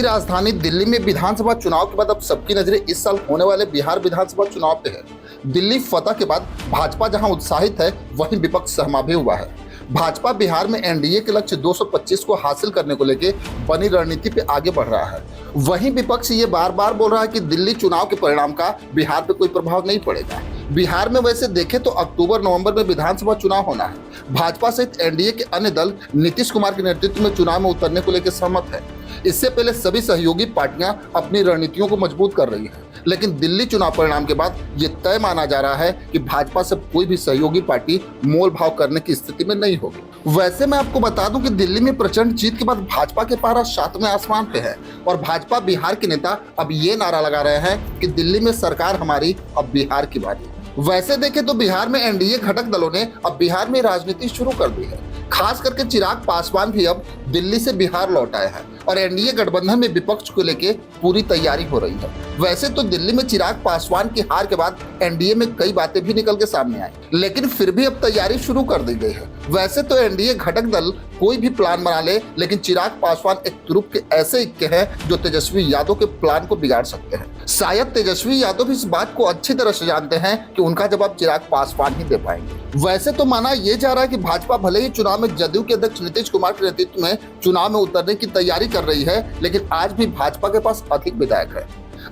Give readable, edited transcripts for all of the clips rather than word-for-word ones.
राजधानी दिल्ली में विधानसभा चुनाव के बाद अब सबकी नजरें इस साल होने वाले बिहार विधानसभा चुनाव पे है। दिल्ली फतह के बाद भाजपा जहां उत्साहित है, वहीं विपक्ष सहमा भी हुआ है। भाजपा बिहार में एनडीए के लक्ष्य 225 को हासिल करने को लेकर बनी रणनीति पे आगे बढ़ रहा है। वहीं विपक्ष ये बार बार बोल रहा है कि दिल्ली चुनाव के परिणाम का बिहार पे कोई प्रभाव नहीं पड़ेगा। बिहार में वैसे देखें तो अक्टूबर नवंबर में विधानसभा चुनाव होना है। भाजपा सहित एनडीए के अन्य दल नीतीश कुमार के नेतृत्व में चुनाव में उतरने को लेकर सहमत है। इससे पहले सभी सहयोगी पार्टियां अपनी रणनीतियों को मजबूत कर रही हैं, लेकिन दिल्ली चुनाव परिणाम के बाद ये तय माना जा रहा है कि भाजपा से कोई भी सहयोगी पार्टी मोल भाव करने की स्थिति में नहीं होगी। वैसे मैं आपको बता दूं कि दिल्ली में प्रचंड जीत के बाद भाजपा के पारा 7वें आसमान पे है और भाजपा बिहार के नेता अब ये नारा लगा रहे हैं कि दिल्ली में सरकार हमारी, अब बिहार की बारी। वैसे देखें तो बिहार में एनडीए घटक दलों ने अब बिहार में राजनीति शुरू कर दी है। खास करके चिराग पासवान भी अब दिल्ली से बिहार लौट आए हैं और एनडीए गठबंधन में विपक्ष को लेकर पूरी तैयारी हो रही है। वैसे तो दिल्ली में चिराग पासवान की हार के बाद एनडीए में कई बातें भी निकल के सामने आई, लेकिन फिर भी अब तैयारी शुरू कर दी गई है। वैसे तो एनडीए घटक दल कोई भी प्लान बना ले, लेकिन चिराग पासवान एक ग्रुप के ऐसे इक्के हैं जो तेजस्वी यादव के प्लान को बिगाड़ सकते हैं। शायद तेजस्वी यादव भी इस बात को अच्छी तरह से जानते हैं कि उनका जवाब चिराग पासवान ही दे पाएंगे। वैसे तो माना यह जा रहा है कि भाजपा भले ही चुनाव में जदयू के अध्यक्ष नीतीश कुमार के नेतृत्व में चुनाव में उतरने की तैयारी कर रही है, लेकिन आज भी भाजपा के पास अधिक विधायक है।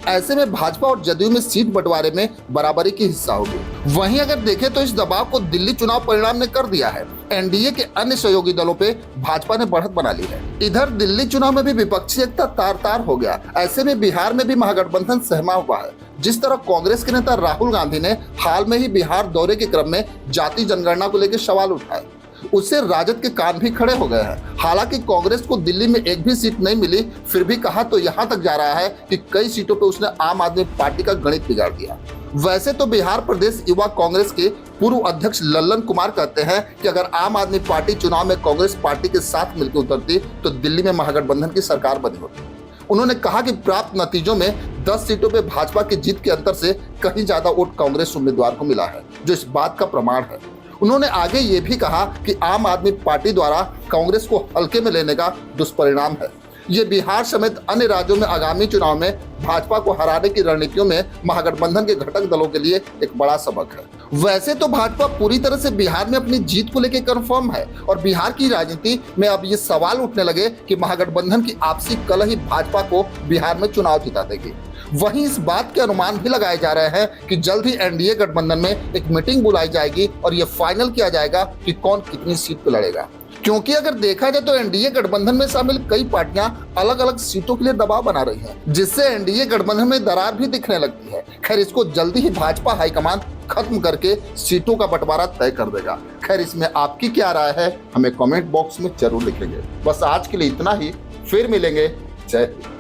ऐसे में भाजपा और जदयू में सीट बंटवारे में बराबरी की हिस्सा होगी। वहीं अगर देखें तो इस दबाव को दिल्ली चुनाव परिणाम ने कर दिया है। एनडीए के अन्य सहयोगी दलों पे भाजपा ने बढ़त बना ली है। इधर दिल्ली चुनाव में भी विपक्षी एकता तार तार हो गया। ऐसे में बिहार में भी महागठबंधन सहमा हुआ है। जिस तरह कांग्रेस के नेता राहुल गांधी ने हाल में ही बिहार दौरे के क्रम में जाति जनगणना को लेकर सवाल उठाए, उससे राजद के कान भी खड़े हो गए हैं। हालांकि कांग्रेस को दिल्ली में एक भी सीट नहीं मिली, फिर भी कहा तो यहां तक जा रहा है कि कई सीटों पर उसने आम आदमी पार्टी का गणित बिगाड़ दिया। वैसे तो बिहार प्रदेश युवा कांग्रेस के पूर्व अध्यक्ष लल्लन कुमार कहते हैं कि अगर आम आदमी पार्टी चुनाव में कांग्रेस पार्टी के साथ मिलकर उतरती तो दिल्ली में महागठबंधन की सरकार बनी होती। उन्होंने कहा कि प्राप्त नतीजों में 10 सीटों पर भाजपा की जीत के अंतर से कहीं ज्यादा वोट कांग्रेस उम्मीदवार को मिला है, जो इस बात का प्रमाण है। उन्होंने आगे ये भी कहा कि आम आदमी पार्टी द्वारा कांग्रेस को हल्के में लेने का दुष्परिणाम है। ये बिहार समेत अन्य राज्यों में आगामी चुनाव में भाजपा को हराने की रणनीतियों में महागठबंधन के घटक दलों के लिए एक बड़ा सबक है। वैसे तो भाजपा पूरी तरह से बिहार में अपनी जीत को लेकर कंफर्म है और बिहार की राजनीति में अब ये सवाल उठने लगे कि महागठबंधन की आपसी कलह ही भाजपा को बिहार में चुनाव जिता देगी। वहीं इस बात के अनुमान भी लगाए जा रहे हैं कि जल्द ही एनडीए गठबंधन में एक मीटिंग बुलाई जाएगी और ये फाइनल किया जाएगा कि कौन कितनी सीट पर लड़ेगा। क्योंकि अगर देखा जाए तो एनडीए गठबंधन में शामिल कई पार्टियां अलग अलग सीटों के लिए दबाव बना रही हैं, जिससे एनडीए गठबंधन में दरार भी दिखने लगती है। खैर, इसको जल्दी ही भाजपा हाईकमान खत्म करके सीटों का बंटवारा तय कर देगा। खैर, इसमें आपकी क्या राय है, हमें कमेंट बॉक्स में जरूर लिखेंगे। बस आज के लिए इतना ही, फिर मिलेंगे। जय हिंद।